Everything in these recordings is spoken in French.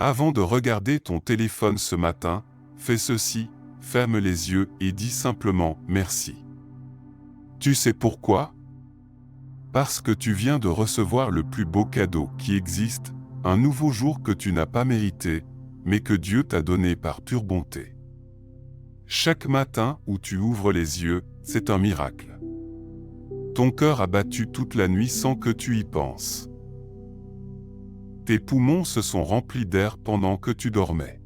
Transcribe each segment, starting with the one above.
Avant de regarder ton téléphone ce matin, fais ceci, ferme les yeux et dis simplement « merci ». Tu sais pourquoi? Parce que tu viens de recevoir le plus beau cadeau qui existe, un nouveau jour que tu n'as pas mérité, mais que Dieu t'a donné par pure bonté. Chaque matin où tu ouvres les yeux, c'est un miracle. Ton cœur a battu toute la nuit sans que tu y penses. Tes poumons se sont remplis d'air pendant que tu dormais.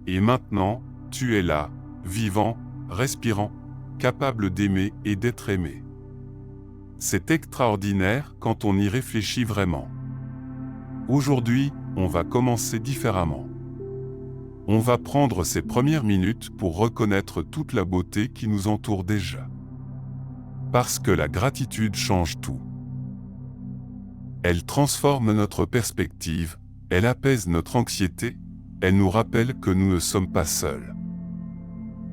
Et maintenant, tu es là, vivant, respirant, capable d'aimer et d'être aimé. C'est extraordinaire quand on y réfléchit vraiment. Aujourd'hui, on va commencer différemment. On va prendre ces premières minutes pour reconnaître toute la beauté qui nous entoure déjà. Parce que la gratitude change tout. Elle transforme notre perspective, elle apaise notre anxiété, elle nous rappelle que nous ne sommes pas seuls.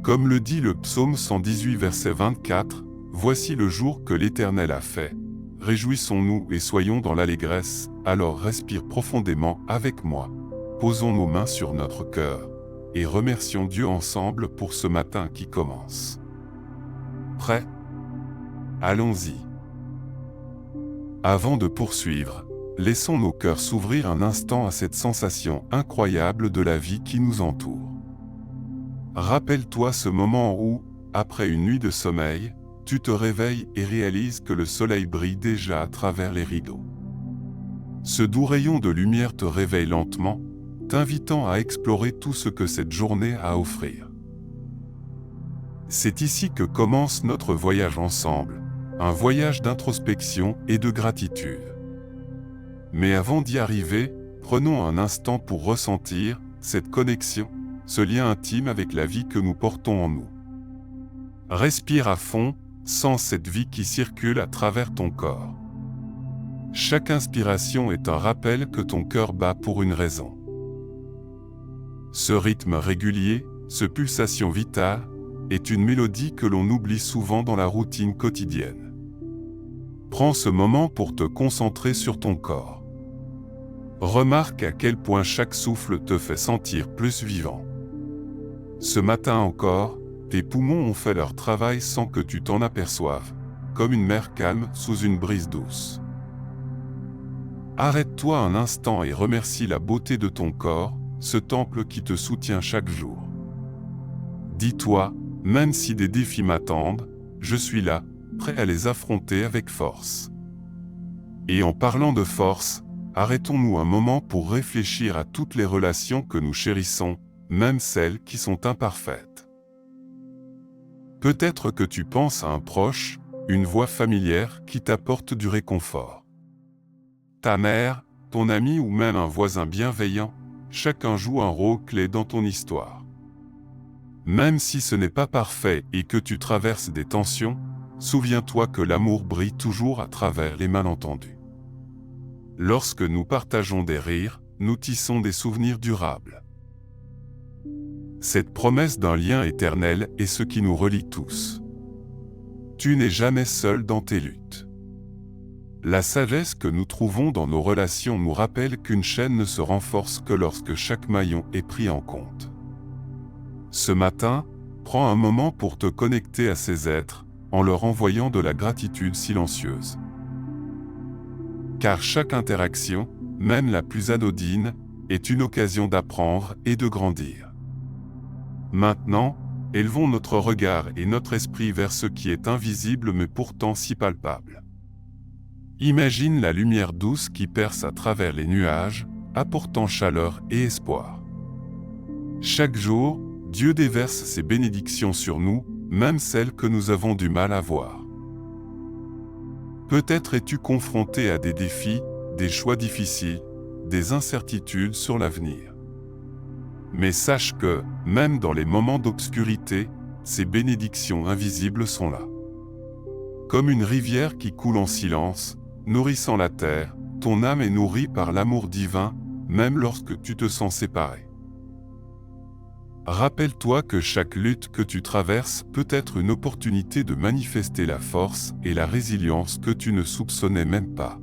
Comme le dit le psaume 118 verset 24, « Voici le jour que l'Éternel a fait. Réjouissons-nous et soyons dans l'allégresse, alors respire profondément avec moi. Posons nos mains sur notre cœur et remercions Dieu ensemble pour ce matin qui commence. » Prêt? Allons-y. Avant de poursuivre, laissons nos cœurs s'ouvrir un instant à cette sensation incroyable de la vie qui nous entoure. Rappelle-toi ce moment où, après une nuit de sommeil, tu te réveilles et réalises que le soleil brille déjà à travers les rideaux. Ce doux rayon de lumière te réveille lentement, t'invitant à explorer tout ce que cette journée a à offrir. C'est ici que commence notre voyage ensemble, un voyage d'introspection et de gratitude. Mais avant d'y arriver, prenons un instant pour ressentir cette connexion, ce lien intime avec la vie que nous portons en nous. Respire à fond, sens cette vie qui circule à travers ton corps. Chaque inspiration est un rappel que ton cœur bat pour une raison. Ce rythme régulier, ce pulsation vitale, est une mélodie que l'on oublie souvent dans la routine quotidienne. Prends ce moment pour te concentrer sur ton corps. Remarque à quel point chaque souffle te fait sentir plus vivant. Ce matin encore, tes poumons ont fait leur travail sans que tu t'en aperçoives, comme une mer calme sous une brise douce. Arrête-toi un instant et remercie la beauté de ton corps, ce temple qui te soutient chaque jour. Dis-toi, même si des défis m'attendent, je suis là, prêt à les affronter avec force. Et en parlant de force, arrêtons-nous un moment pour réfléchir à toutes les relations que nous chérissons, même celles qui sont imparfaites. Peut-être que tu penses à un proche, une voix familière qui t'apporte du réconfort. Ta mère, ton ami ou même un voisin bienveillant, chacun joue un rôle clé dans ton histoire. Même si ce n'est pas parfait et que tu traverses des tensions, souviens-toi que l'amour brille toujours à travers les malentendus. Lorsque nous partageons des rires, nous tissons des souvenirs durables. Cette promesse d'un lien éternel est ce qui nous relie tous. Tu n'es jamais seul dans tes luttes. La sagesse que nous trouvons dans nos relations nous rappelle qu'une chaîne ne se renforce que lorsque chaque maillon est pris en compte. Ce matin, prends un moment pour te connecter à ces êtres, en leur envoyant de la gratitude silencieuse. Car chaque interaction, même la plus anodine, est une occasion d'apprendre et de grandir. Maintenant, élevons notre regard et notre esprit vers ce qui est invisible mais pourtant si palpable. Imagine la lumière douce qui perce à travers les nuages, apportant chaleur et espoir. Chaque jour, Dieu déverse ses bénédictions sur nous, même celles que nous avons du mal à voir. Peut-être es-tu confronté à des défis, des choix difficiles, des incertitudes sur l'avenir. Mais sache que, même dans les moments d'obscurité, ces bénédictions invisibles sont là. Comme une rivière qui coule en silence, nourrissant la terre, ton âme est nourrie par l'amour divin, même lorsque tu te sens séparé. Rappelle-toi que chaque lutte que tu traverses peut être une opportunité de manifester la force et la résilience que tu ne soupçonnais même pas.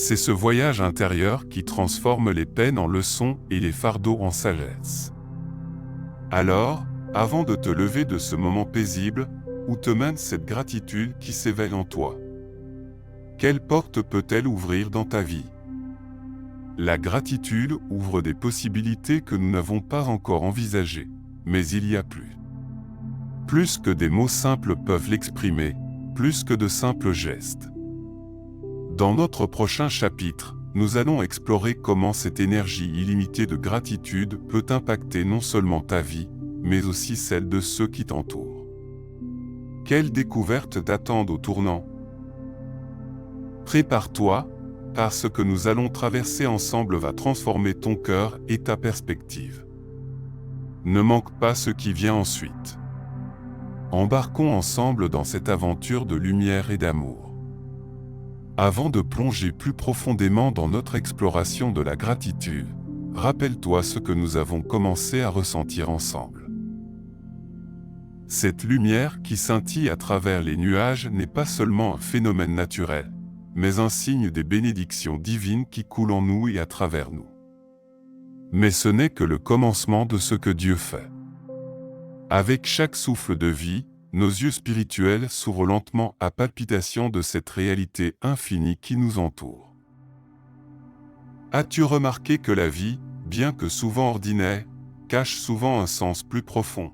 C'est ce voyage intérieur qui transforme les peines en leçons et les fardeaux en sagesse. Alors, avant de te lever de ce moment paisible, où te mène cette gratitude qui s'éveille en toi? Quelle porte peut-elle ouvrir dans ta vie? La gratitude ouvre des possibilités que nous n'avons pas encore envisagées, mais il y a plus. Plus que des mots simples peuvent l'exprimer, plus que de simples gestes. Dans notre prochain chapitre, nous allons explorer comment cette énergie illimitée de gratitude peut impacter non seulement ta vie, mais aussi celle de ceux qui t'entourent. Quelles découvertes t'attendent au tournant? Prépare-toi, car ce que nous allons traverser ensemble va transformer ton cœur et ta perspective. Ne manque pas ce qui vient ensuite. Embarquons ensemble dans cette aventure de lumière et d'amour. Avant de plonger plus profondément dans notre exploration de la gratitude, rappelle-toi ce que nous avons commencé à ressentir ensemble. Cette lumière qui scintille à travers les nuages n'est pas seulement un phénomène naturel, mais un signe des bénédictions divines qui coulent en nous et à travers nous. Mais ce n'est que le commencement de ce que Dieu fait. Avec chaque souffle de vie, nos yeux spirituels s'ouvrent lentement à palpitation de cette réalité infinie qui nous entoure. As-tu remarqué que la vie, bien que souvent ordinaire, cache souvent un sens plus profond?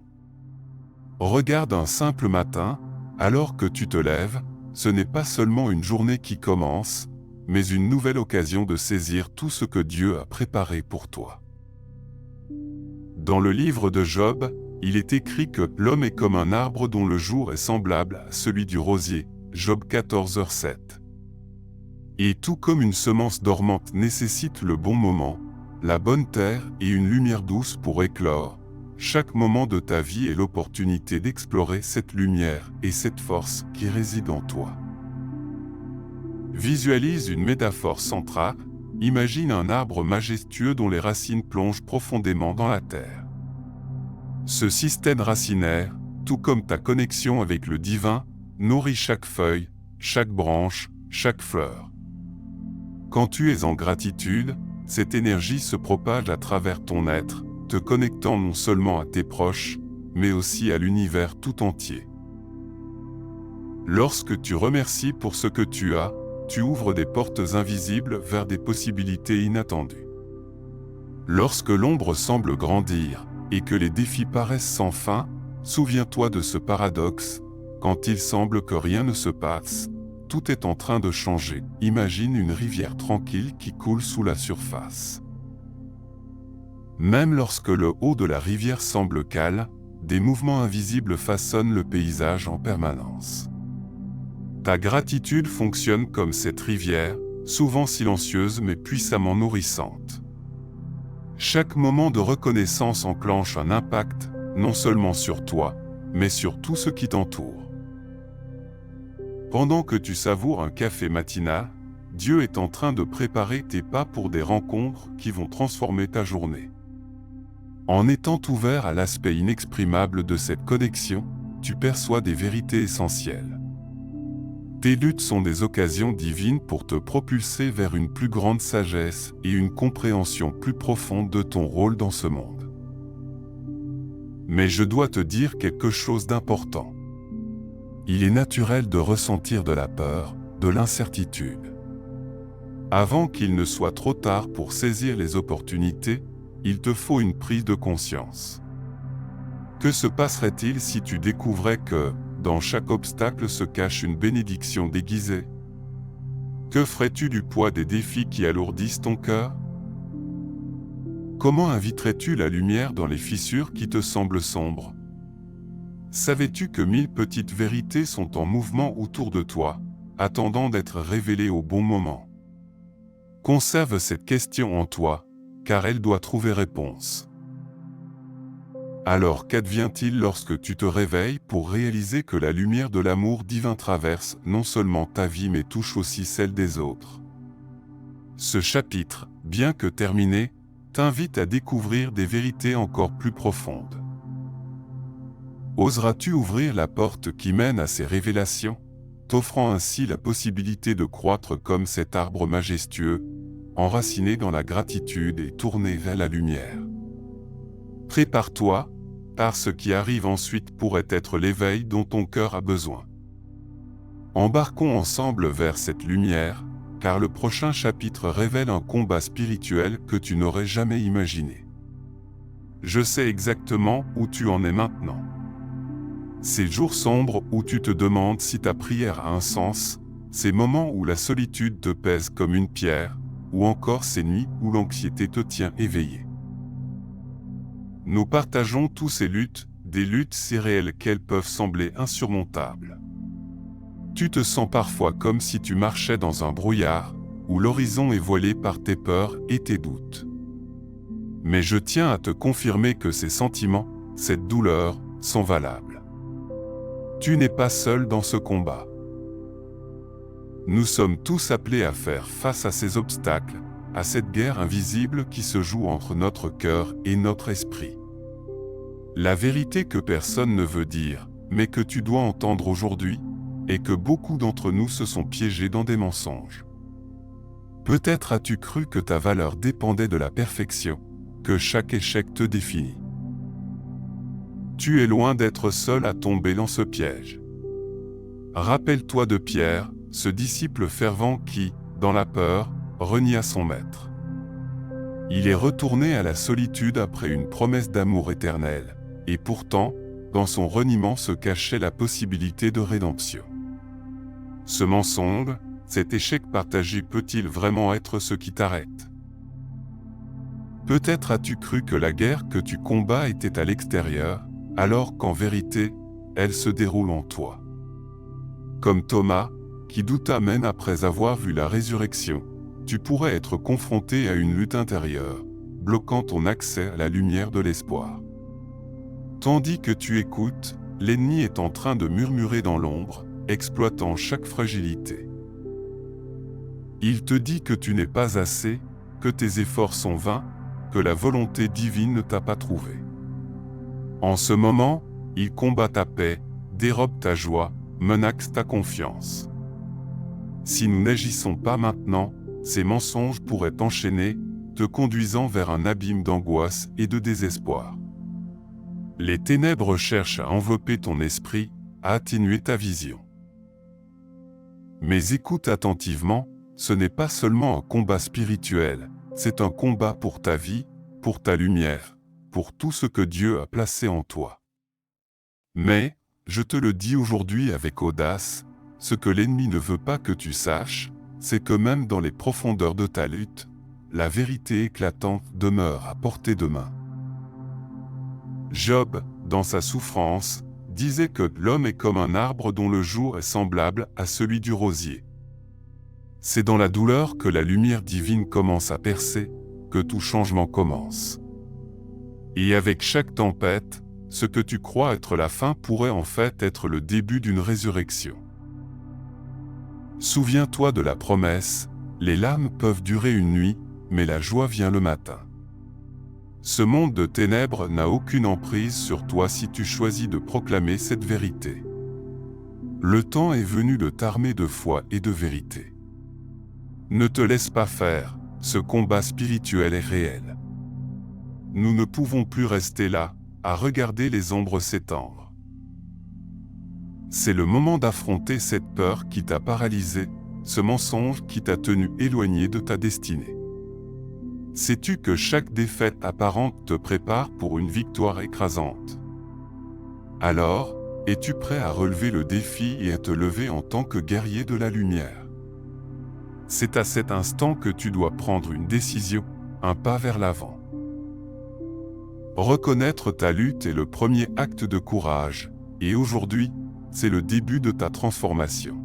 Regarde un simple matin, alors que tu te lèves, ce n'est pas seulement une journée qui commence, mais une nouvelle occasion de saisir tout ce que Dieu a préparé pour toi. Dans le livre de Job, il est écrit que l'homme est comme un arbre dont le jour est semblable à celui du rosier, Job 14h7. Et tout comme une semence dormante nécessite le bon moment, la bonne terre et une lumière douce pour éclore, chaque moment de ta vie est l'opportunité d'explorer cette lumière et cette force qui réside en toi. Visualise une métaphore centrale, imagine un arbre majestueux dont les racines plongent profondément dans la terre. Ce système racinaire, tout comme ta connexion avec le divin, nourrit chaque feuille, chaque branche, chaque fleur. Quand tu es en gratitude, cette énergie se propage à travers ton être, te connectant non seulement à tes proches, mais aussi à l'univers tout entier. Lorsque tu remercies pour ce que tu as, tu ouvres des portes invisibles vers des possibilités inattendues. Lorsque l'ombre semble grandir, et que les défis paraissent sans fin, souviens-toi de ce paradoxe, quand il semble que rien ne se passe, tout est en train de changer. Imagine une rivière tranquille qui coule sous la surface. Même lorsque le haut de la rivière semble calme, des mouvements invisibles façonnent le paysage en permanence. Ta gratitude fonctionne comme cette rivière, souvent silencieuse mais puissamment nourrissante. Chaque moment de reconnaissance enclenche un impact, non seulement sur toi, mais sur tout ce qui t'entoure. Pendant que tu savoures un café matinal, Dieu est en train de préparer tes pas pour des rencontres qui vont transformer ta journée. En étant ouvert à l'aspect inexprimable de cette connexion, tu perçois des vérités essentielles. Tes luttes sont des occasions divines pour te propulser vers une plus grande sagesse et une compréhension plus profonde de ton rôle dans ce monde. Mais je dois te dire quelque chose d'important. Il est naturel de ressentir de la peur, de l'incertitude. Avant qu'il ne soit trop tard pour saisir les opportunités, il te faut une prise de conscience. Que se passerait-il si tu découvrais que, dans chaque obstacle se cache une bénédiction déguisée? Que ferais-tu du poids des défis qui alourdissent ton cœur? Comment inviterais-tu la lumière dans les fissures qui te semblent sombres? Savais-tu que 1000 petites vérités sont en mouvement autour de toi, attendant d'être révélées au bon moment? Conserve cette question en toi, car elle doit trouver réponse. Alors qu'advient-il lorsque tu te réveilles pour réaliser que la lumière de l'amour divin traverse non seulement ta vie mais touche aussi celle des autres? Ce chapitre, bien que terminé, t'invite à découvrir des vérités encore plus profondes. Oseras-tu ouvrir la porte qui mène à ces révélations? t'offrant ainsi la possibilité de croître comme cet arbre majestueux, enraciné dans la gratitude et tourné vers la lumière. Prépare-toi, car ce qui arrive ensuite pourrait être l'éveil dont ton cœur a besoin. Embarquons ensemble vers cette lumière, car le prochain chapitre révèle un combat spirituel que tu n'aurais jamais imaginé. Je sais exactement où tu en es maintenant. Ces jours sombres où tu te demandes si ta prière a un sens, ces moments où la solitude te pèse comme une pierre, ou encore ces nuits où l'anxiété te tient éveillé. Nous partageons tous ces luttes, des luttes si réelles qu'elles peuvent sembler insurmontables. Tu te sens parfois comme si tu marchais dans un brouillard, où l'horizon est voilé par tes peurs et tes doutes. Mais je tiens à te confirmer que ces sentiments, cette douleur, sont valables. Tu n'es pas seul dans ce combat. Nous sommes tous appelés à faire face à ces obstacles, à cette guerre invisible qui se joue entre notre cœur et notre esprit. La vérité que personne ne veut dire, mais que tu dois entendre aujourd'hui, est que beaucoup d'entre nous se sont piégés dans des mensonges. Peut-être as-tu cru que ta valeur dépendait de la perfection, que chaque échec te définit. Tu es loin d'être seul à tomber dans ce piège. Rappelle-toi de Pierre, ce disciple fervent qui, dans la peur, renia son maître. Il est retourné à la solitude après une promesse d'amour éternel, et pourtant, dans son reniement se cachait la possibilité de rédemption. Ce mensonge, cet échec partagé peut-il vraiment être ce qui t'arrête? Peut-être as-tu cru que la guerre que tu combats était à l'extérieur, alors qu'en vérité, elle se déroule en toi. Comme Thomas, qui douta même après avoir vu la résurrection, tu pourrais être confronté à une lutte intérieure, bloquant ton accès à la lumière de l'espoir. Tandis que tu écoutes, l'ennemi est en train de murmurer dans l'ombre, exploitant chaque fragilité. Il te dit que tu n'es pas assez, que tes efforts sont vains, que la volonté divine ne t'a pas trouvé. En ce moment, il combat ta paix, dérobe ta joie, menace ta confiance. Si nous n'agissons pas maintenant, ces mensonges pourraient t'enchaîner, te conduisant vers un abîme d'angoisse et de désespoir. Les ténèbres cherchent à envelopper ton esprit, à atténuer ta vision. Mais écoute attentivement, ce n'est pas seulement un combat spirituel, c'est un combat pour ta vie, pour ta lumière, pour tout ce que Dieu a placé en toi. Mais, je te le dis aujourd'hui avec audace, ce que l'ennemi ne veut pas que tu saches, c'est que même dans les profondeurs de ta lutte, la vérité éclatante demeure à portée de main. Job, dans sa souffrance, disait que l'homme est comme un arbre dont le jour est semblable à celui du rosier. C'est dans la douleur que la lumière divine commence à percer, que tout changement commence. Et avec chaque tempête, ce que tu crois être la fin pourrait en fait être le début d'une résurrection. Souviens-toi de la promesse, les larmes peuvent durer une nuit, mais la joie vient le matin. Ce monde de ténèbres n'a aucune emprise sur toi si tu choisis de proclamer cette vérité. Le temps est venu de t'armer de foi et de vérité. Ne te laisse pas faire, ce combat spirituel est réel. Nous ne pouvons plus rester là, à regarder les ombres s'étendre. C'est le moment d'affronter cette peur qui t'a paralysé, ce mensonge qui t'a tenu éloigné de ta destinée. Sais-tu que chaque défaite apparente te prépare pour une victoire écrasante? Alors, es-tu prêt à relever le défi et à te lever en tant que guerrier de la lumière? C'est à cet instant que tu dois prendre une décision, un pas vers l'avant. Reconnaître ta lutte est le premier acte de courage, et aujourd'hui, c'est le début de ta transformation.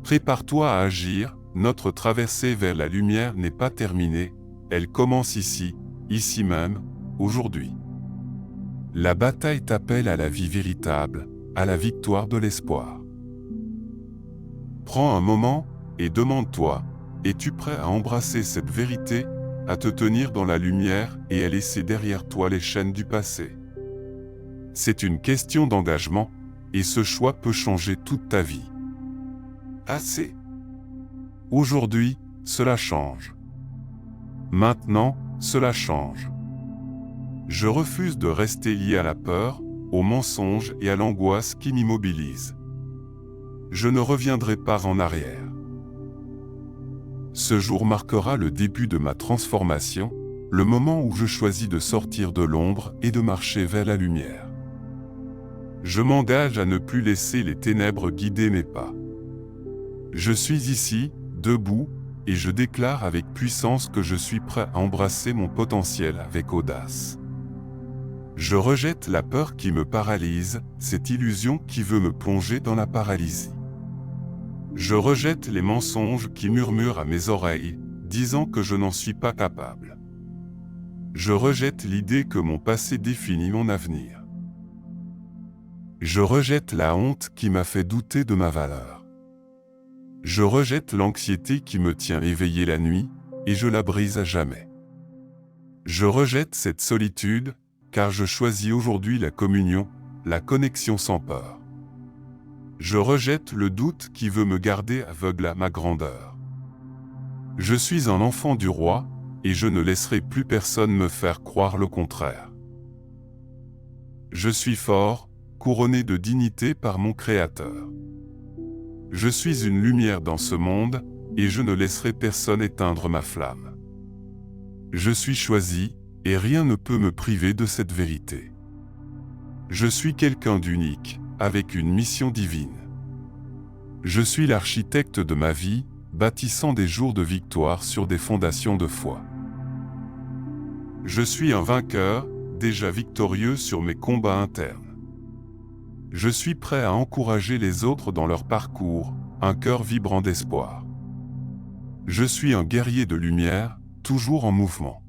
Prépare-toi à agir, notre traversée vers la lumière n'est pas terminée, elle commence ici même, aujourd'hui. La bataille t'appelle à la vie véritable, à la victoire de l'espoir. Prends un moment et demande-toi, es-tu prêt à embrasser cette vérité, à te tenir dans la lumière et à laisser derrière toi les chaînes du passé? C'est une question d'engagement, et ce choix peut changer toute ta vie. Assez. Aujourd'hui, cela change. Maintenant, cela change. Je refuse de rester lié à la peur, au mensonge et à l'angoisse qui m'immobilisent. Je ne reviendrai pas en arrière. Ce jour marquera le début de ma transformation, le moment où je choisis de sortir de l'ombre et de marcher vers la lumière. Je m'engage à ne plus laisser les ténèbres guider mes pas. Je suis ici, debout, et je déclare avec puissance que je suis prêt à embrasser mon potentiel avec audace. Je rejette la peur qui me paralyse, cette illusion qui veut me plonger dans la paralysie. Je rejette les mensonges qui murmurent à mes oreilles, disant que je n'en suis pas capable. Je rejette l'idée que mon passé définit mon avenir. Je rejette la honte qui m'a fait douter de ma valeur. Je rejette l'anxiété qui me tient éveillé la nuit, et je la brise à jamais. Je rejette cette solitude, car je choisis aujourd'hui la communion, la connexion sans peur. Je rejette le doute qui veut me garder aveugle à ma grandeur. Je suis un enfant du roi, et je ne laisserai plus personne me faire croire le contraire. Je suis fort, couronné de dignité par mon Créateur. Je suis une lumière dans ce monde, et je ne laisserai personne éteindre ma flamme. Je suis choisi, et rien ne peut me priver de cette vérité. Je suis quelqu'un d'unique, avec une mission divine. Je suis l'architecte de ma vie, bâtissant des jours de victoire sur des fondations de foi. Je suis un vainqueur, déjà victorieux sur mes combats internes. Je suis prêt à encourager les autres dans leur parcours, un cœur vibrant d'espoir. Je suis un guerrier de lumière, toujours en mouvement.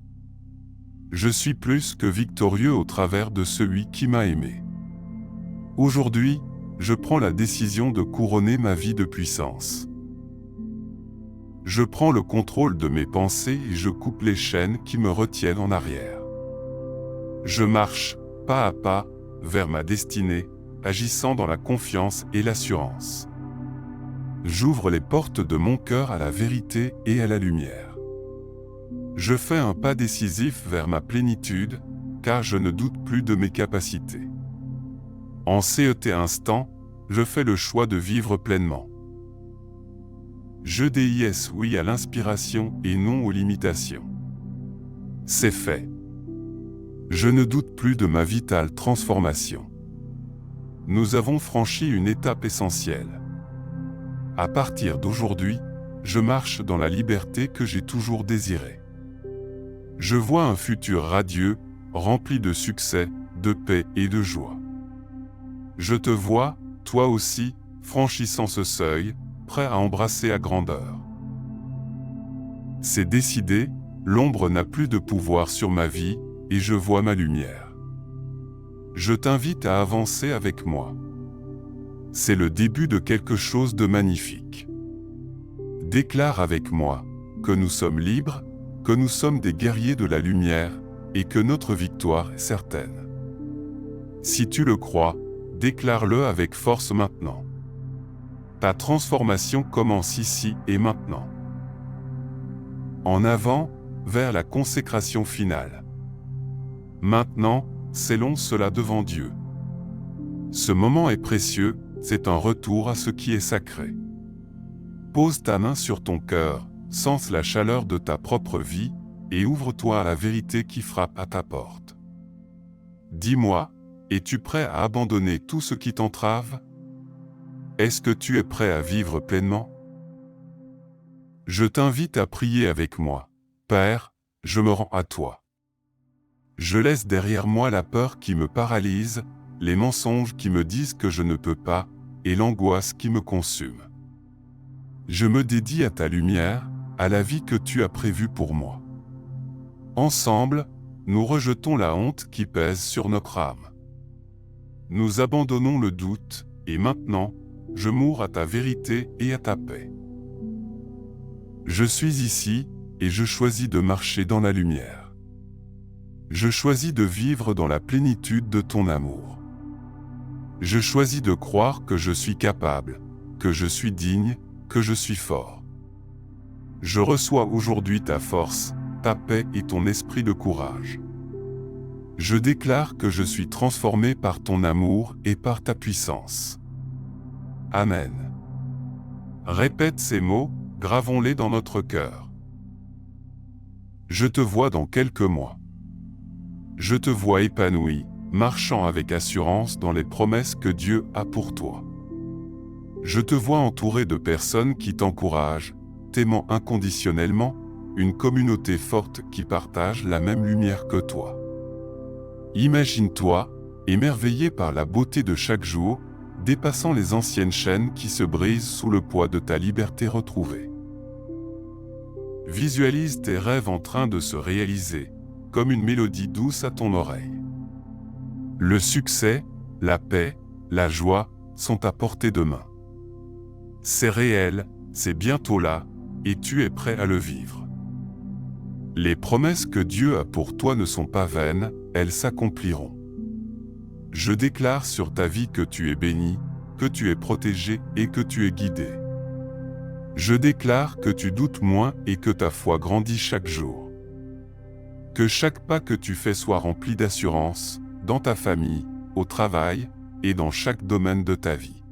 Je suis plus que victorieux au travers de celui qui m'a aimé. Aujourd'hui, je prends la décision de couronner ma vie de puissance. Je prends le contrôle de mes pensées et je coupe les chaînes qui me retiennent en arrière. Je marche, pas à pas, vers ma destinée, agissant dans la confiance et l'assurance. J'ouvre les portes de mon cœur à la vérité et à la lumière. Je fais un pas décisif vers ma plénitude, car je ne doute plus de mes capacités. En cet instant, je fais le choix de vivre pleinement. Je dis oui à l'inspiration et non aux limitations. C'est fait. Je ne doute plus de ma vitale transformation. Nous avons franchi une étape essentielle. À partir d'aujourd'hui, je marche dans la liberté que j'ai toujours désirée. Je vois un futur radieux, rempli de succès, de paix et de joie. Je te vois, toi aussi, franchissant ce seuil, prêt à embrasser à grandeur. C'est décidé, l'ombre n'a plus de pouvoir sur ma vie, et je vois ma lumière. Je t'invite à avancer avec moi. C'est le début de quelque chose de magnifique. Déclare avec moi que nous sommes libres, que nous sommes des guerriers de la lumière, et que notre victoire est certaine. Si tu le crois, déclare-le avec force maintenant. Ta transformation commence ici et maintenant. En avant, vers la consécration finale. Maintenant, scellons cela devant Dieu. Ce moment est précieux, c'est un retour à ce qui est sacré. Pose ta main sur ton cœur, sens la chaleur de ta propre vie, et ouvre-toi à la vérité qui frappe à ta porte. Dis-moi, es-tu prêt à abandonner tout ce qui t'entrave? Est-ce que tu es prêt à vivre pleinement? Je t'invite à prier avec moi. Père, je me rends à toi. Je laisse derrière moi la peur qui me paralyse, les mensonges qui me disent que je ne peux pas, et l'angoisse qui me consume. Je me dédie à ta lumière, à la vie que tu as prévue pour moi. Ensemble, nous rejetons la honte qui pèse sur notre âme. Nous abandonnons le doute, et maintenant, je m'ouvre à ta vérité et à ta paix. Je suis ici, et je choisis de marcher dans la lumière. Je choisis de vivre dans la plénitude de ton amour. Je choisis de croire que je suis capable, que je suis digne, que je suis fort. Je reçois aujourd'hui ta force, ta paix et ton esprit de courage. Je déclare que je suis transformé par ton amour et par ta puissance. Amen. Répète ces mots, gravons-les dans notre cœur. Je te vois dans quelques mois. Je te vois épanoui, marchant avec assurance dans les promesses que Dieu a pour toi. Je te vois entouré de personnes qui t'encouragent, t'aimant inconditionnellement, une communauté forte qui partage la même lumière que toi. Imagine-toi, émerveillé par la beauté de chaque jour, dépassant les anciennes chaînes qui se brisent sous le poids de ta liberté retrouvée. Visualise tes rêves en train de se réaliser, comme une mélodie douce à ton oreille. Le succès, la paix, la joie sont à portée de main. C'est réel, c'est bientôt là, et tu es prêt à le vivre. Les promesses que Dieu a pour toi ne sont pas vaines, elles s'accompliront. Je déclare sur ta vie que tu es béni, que tu es protégé et que tu es guidé. Je déclare que tu doutes moins et que ta foi grandit chaque jour. Que chaque pas que tu fais soit rempli d'assurance, dans ta famille, au travail et dans chaque domaine de ta vie.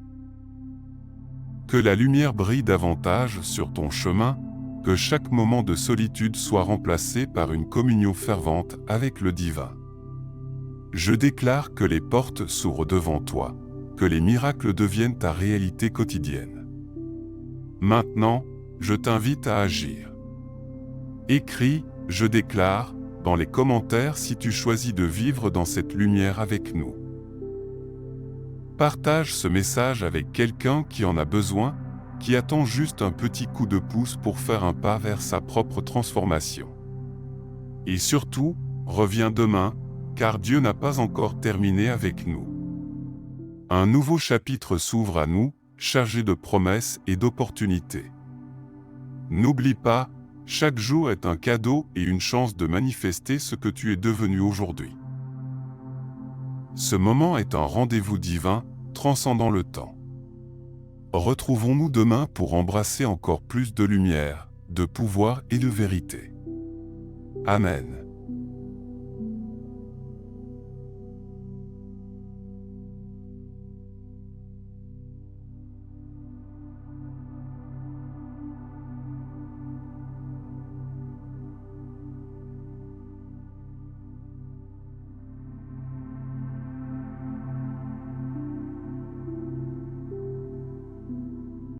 Que la lumière brille davantage sur ton chemin, que chaque moment de solitude soit remplacé par une communion fervente avec le divin. Je déclare que les portes s'ouvrent devant toi, que les miracles deviennent ta réalité quotidienne. Maintenant, je t'invite à agir. Écris « Je déclare » dans les commentaires si tu choisis de vivre dans cette lumière avec nous. Partage ce message avec quelqu'un qui en a besoin, qui attend juste un petit coup de pouce pour faire un pas vers sa propre transformation. Et surtout, reviens demain, car Dieu n'a pas encore terminé avec nous. Un nouveau chapitre s'ouvre à nous, chargé de promesses et d'opportunités. N'oublie pas, chaque jour est un cadeau et une chance de manifester ce que tu es devenu aujourd'hui. Ce moment est un rendez-vous divin, transcendant le temps. Retrouvons-nous demain pour embrasser encore plus de lumière, de pouvoir et de vérité. Amen.